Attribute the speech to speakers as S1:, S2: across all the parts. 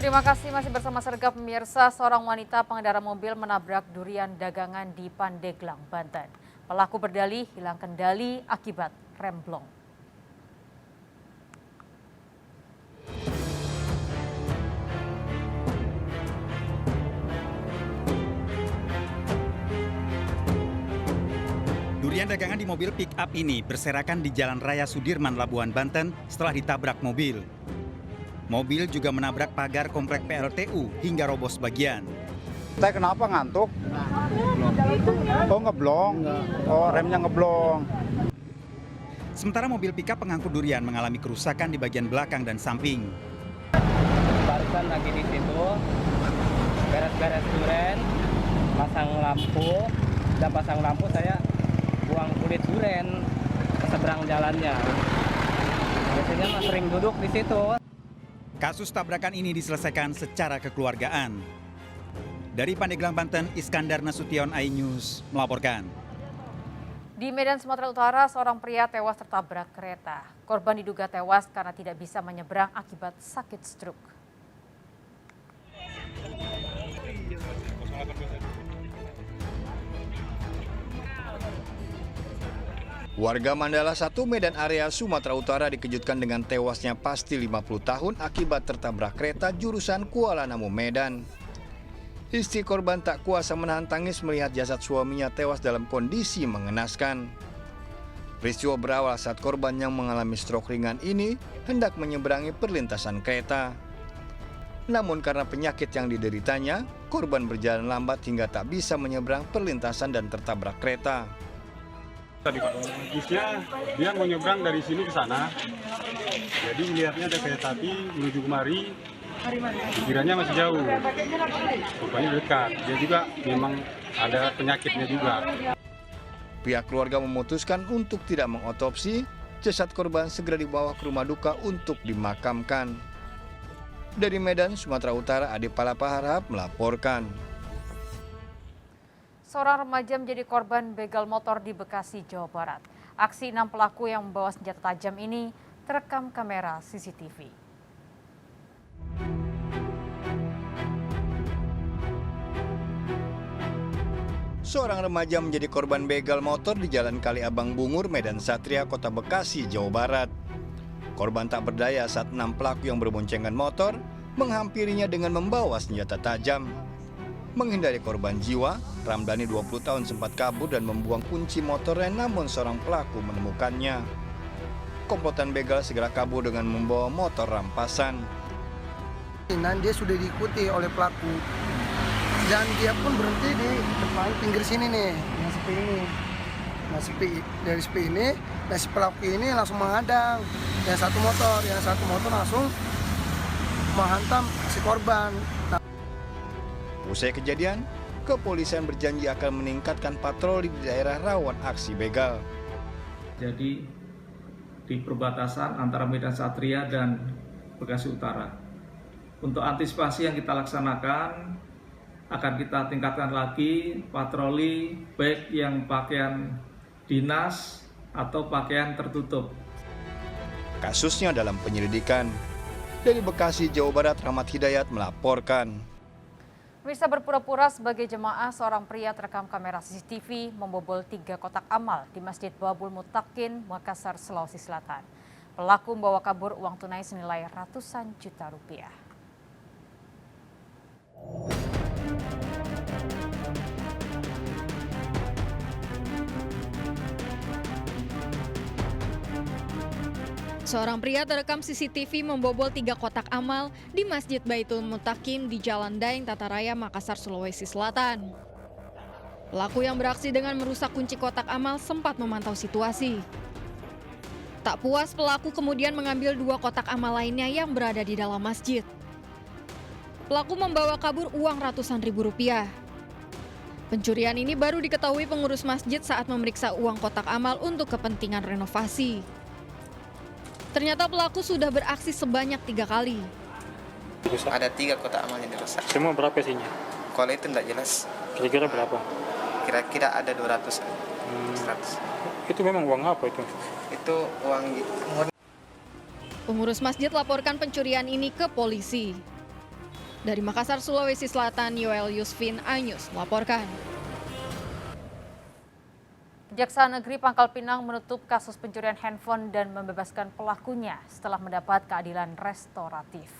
S1: Terima kasih masih bersama Sergap pemirsa. Seorang wanita pengendara mobil menabrak durian dagangan di Pandeglang, Banten. Pelaku berdalih hilang kendali akibat remblong.
S2: Durian dagangan di mobil pick-up ini berserakan di Jalan Raya Sudirman, Labuan Banten setelah ditabrak mobil. Mobil juga menabrak pagar komplek PLTU hingga roboh sebagian.
S3: Saya kenapa ngantuk? Oh ngeblong, oh remnya ngeblong.
S2: Sementara mobil pick-up pengangkut durian mengalami kerusakan di bagian belakang dan samping.
S4: Barusan lagi di situ, beres-beres durian, pasang lampu, saya buang kulit durian ke seberang jalannya. Biasanya mah sering duduk di situ.
S2: Kasus tabrakan ini diselesaikan secara kekeluargaan. Dari Pandeglang, Banten, Iskandar Nasution, iNews melaporkan.
S1: Di Medan, Sumatera Utara, seorang pria tewas tertabrak kereta. Korban diduga tewas karena tidak bisa menyeberang akibat sakit stroke.
S5: Warga Mandala 1 Medan area Sumatera Utara dikejutkan dengan tewasnya pasti 50 tahun akibat tertabrak kereta jurusan Kuala Namu, Medan. Istri korban tak kuasa menahan tangis melihat jasad suaminya tewas dalam kondisi mengenaskan. Peristiwa berawal saat korban yang mengalami stroke ringan ini hendak menyeberangi perlintasan kereta. Namun karena penyakit yang dideritanya, korban berjalan lambat hingga tak bisa menyeberang perlintasan dan tertabrak kereta.
S6: Tadi bisnya dia mau nyebrang dari sini ke sana, jadi melihatnya ada kereta api menuju kemari, pikirannya masih jauh, rupanya dekat. Dia juga memang ada penyakitnya juga.
S5: Pihak keluarga memutuskan untuk tidak mengotopsi, jasad korban segera dibawa ke rumah duka untuk dimakamkan. Dari Medan, Sumatera Utara, Adi Palapa Harahap melaporkan.
S1: Seorang remaja menjadi korban begal motor di Bekasi, Jawa Barat. Aksi 6 pelaku yang membawa senjata tajam ini terekam kamera CCTV.
S5: Seorang remaja menjadi korban begal motor di Jalan Kali Abang Bungur, Medan Satria, Kota Bekasi, Jawa Barat. Korban tak berdaya saat 6 pelaku yang berboncengan motor menghampirinya dengan membawa senjata tajam. Menghindari korban jiwa, Ramdhani 20 tahun sempat kabur dan membuang kunci motornya, namun seorang pelaku menemukannya. Komplotan begal segera kabur dengan membawa motor rampasan.
S7: Dan dia sudah diikuti oleh pelaku. Dan dia pun berhenti di depan pinggir sini nih, yang sepi ini. Nah, dari sepi ini, dan si pelaku ini langsung menghadang. Yang satu motor langsung menghantam si korban.
S5: Usai kejadian, kepolisian berjanji akan meningkatkan patroli di daerah rawan aksi begal.
S8: Jadi di perbatasan antara Medan Satria dan Bekasi Utara. Untuk antisipasi yang kita laksanakan, akan kita tingkatkan lagi patroli baik yang pakaian dinas atau pakaian tertutup.
S5: Kasusnya dalam penyelidikan. Dari Bekasi, Jawa Barat, Rahmat Hidayat melaporkan.
S1: Bisa berpura-pura sebagai jemaah, seorang pria terekam kamera CCTV membobol 3 kotak amal di Masjid Babul Mutakin, Makassar, Sulawesi Selatan. Pelaku membawa kabur uang tunai senilai ratusan juta rupiah.
S9: Seorang pria terekam CCTV membobol 3 kotak amal di Masjid Baitul Mutakin di Jalan Daeng, Tataraya, Makassar, Sulawesi Selatan. Pelaku yang beraksi dengan merusak kunci kotak amal sempat memantau situasi. Tak puas, pelaku kemudian mengambil 2 kotak amal lainnya yang berada di dalam masjid. Pelaku membawa kabur uang ratusan ribu rupiah. Pencurian ini baru diketahui pengurus masjid saat memeriksa uang kotak amal untuk kepentingan renovasi. Ternyata pelaku sudah beraksi sebanyak 3 kali.
S4: Ada 3 kotak amal yang dirusak.
S6: Semua berapa isinya?
S4: Kalau itu tidak jelas.
S6: Kira-kira berapa?
S4: Kira-kira ada 200. 100.
S6: Itu memang uang apa itu?
S4: Itu uang
S9: Pengurus masjid laporkan pencurian ini ke polisi. Dari Makassar, Sulawesi Selatan, Yoel Yusfin, iNews melaporkan.
S1: Kejaksaan Negeri Pangkal Pinang menutup kasus pencurian handphone dan membebaskan pelakunya setelah mendapat keadilan restoratif.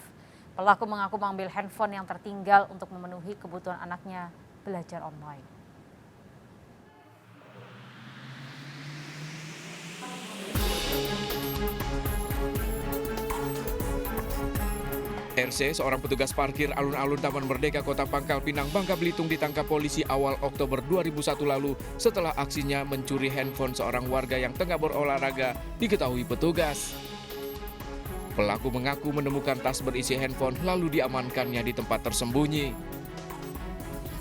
S1: Pelaku mengaku mengambil handphone yang tertinggal untuk memenuhi kebutuhan anaknya belajar online.
S10: RC, seorang petugas parkir alun-alun Taman Merdeka Kota Pangkal Pinang, Bangka Belitung ditangkap polisi awal Oktober 2001 lalu setelah aksinya mencuri handphone seorang warga yang tengah berolahraga diketahui petugas. Pelaku mengaku menemukan tas berisi handphone lalu diamankannya di tempat tersembunyi.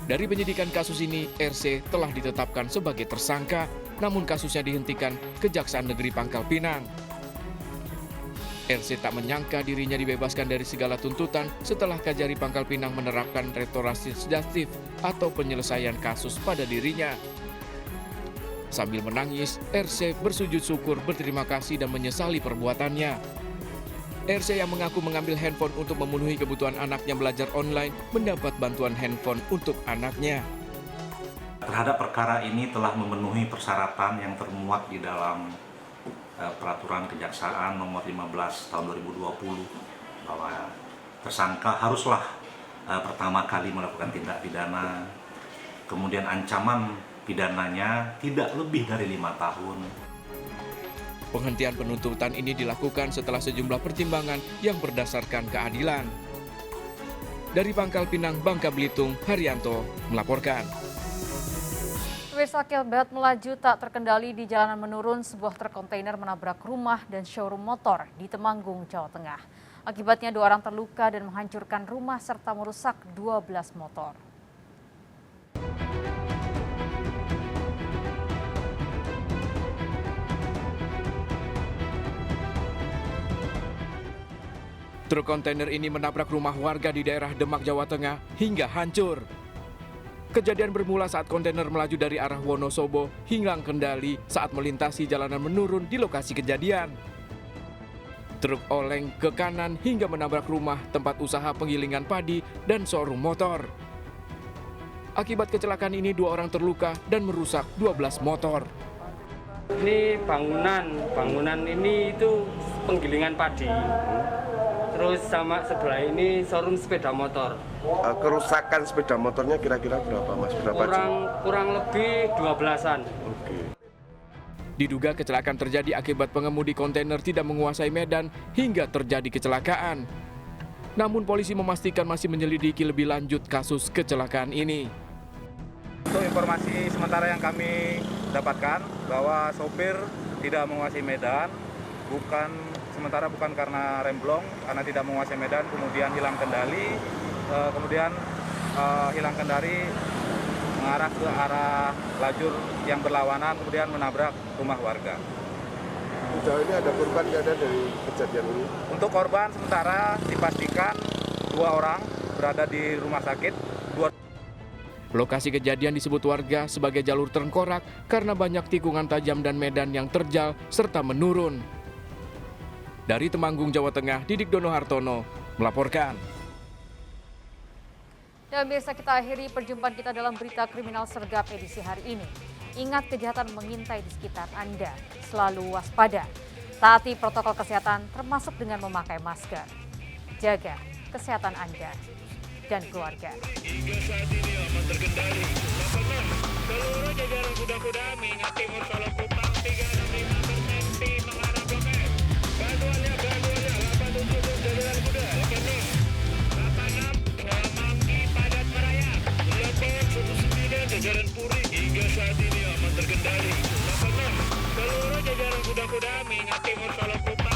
S10: Dari penyidikan kasus ini, RC telah ditetapkan sebagai tersangka, namun kasusnya dihentikan Kejaksaan Negeri Pangkal Pinang. RC tak menyangka dirinya dibebaskan dari segala tuntutan setelah Kajari Pangkal Pinang menerapkan restoratif justice atau penyelesaian kasus pada dirinya. Sambil menangis, RC bersujud syukur, berterima kasih dan menyesali perbuatannya. RC yang mengaku mengambil handphone untuk memenuhi kebutuhan anaknya belajar online mendapat bantuan handphone untuk anaknya.
S11: Terhadap perkara ini telah memenuhi persyaratan yang termuat di dalam Peraturan Kejaksaan nomor 15 tahun 2020 bahwa tersangka haruslah pertama kali melakukan tindak pidana, kemudian ancaman pidananya tidak lebih dari 5 tahun.
S10: Penghentian penuntutan ini dilakukan setelah sejumlah pertimbangan yang berdasarkan keadilan. Dari Pangkal Pinang, Bangka Belitung, Haryanto melaporkan.
S1: Akibat melaju tak terkendali di jalanan menurun, sebuah truk kontainer menabrak rumah dan showroom motor di Temanggung, Jawa Tengah. Akibatnya 2 orang terluka dan menghancurkan rumah serta merusak 12 motor.
S10: Truk kontainer ini menabrak rumah warga di daerah Demak, Jawa Tengah hingga hancur. Kejadian bermula saat kontainer melaju dari arah Wonosobo hilang kendali saat melintasi jalanan menurun di lokasi kejadian. Truk oleng ke kanan hingga menabrak rumah, tempat usaha penggilingan padi, dan showroom motor. Akibat kecelakaan ini 2 orang terluka dan merusak 12 motor.
S12: Ini bangunan ini itu penggilingan padi. Terus sama sebelah ini showroom sepeda motor.
S13: Kerusakan sepeda motornya kira-kira berapa, Mas?
S12: Kurang lebih 12-an.
S13: Oke.
S10: Diduga kecelakaan terjadi akibat pengemudi kontainer tidak menguasai medan hingga terjadi kecelakaan. Namun polisi memastikan masih menyelidiki lebih lanjut kasus kecelakaan ini.
S3: Untuk informasi sementara yang kami dapatkan bahwa sopir tidak menguasai medan, bukan karena remblong, karena tidak menguasai medan, kemudian hilang kendali, hilang kendali mengarah ke arah lajur yang berlawanan, kemudian menabrak rumah warga.
S13: Sejauh ini ada korban nggak ada dari kejadian ini?
S3: Untuk korban sementara dipastikan 2 orang berada di rumah sakit.
S10: Lokasi kejadian disebut warga sebagai jalur tengkorak karena banyak tikungan tajam dan medan yang terjal serta menurun. Dari Temanggung, Jawa Tengah, Didik Dono Hartono melaporkan.
S1: Dan biasa kita akhiri perjumpaan kita dalam berita kriminal sergap edisi hari ini. Ingat, kejahatan mengintai di sekitar Anda. Selalu waspada. Taati protokol kesehatan termasuk dengan memakai masker. Jaga kesehatan Anda dan keluarga.
S14: Hingga saat ini aman terkendali. Seluruh jajaran kuda-kuda mengingat timur kalau Kupang 365 berhenti mengarah Blok M. Bantuannya 87 jajaran kuda. Rekening 86 Semanggi Padat Merayap. Blok 19 jajaran Puri. Hingga saat ini aman terkendali. 86 seluruh jajaran kuda-kuda mengingat timur kalau Kupang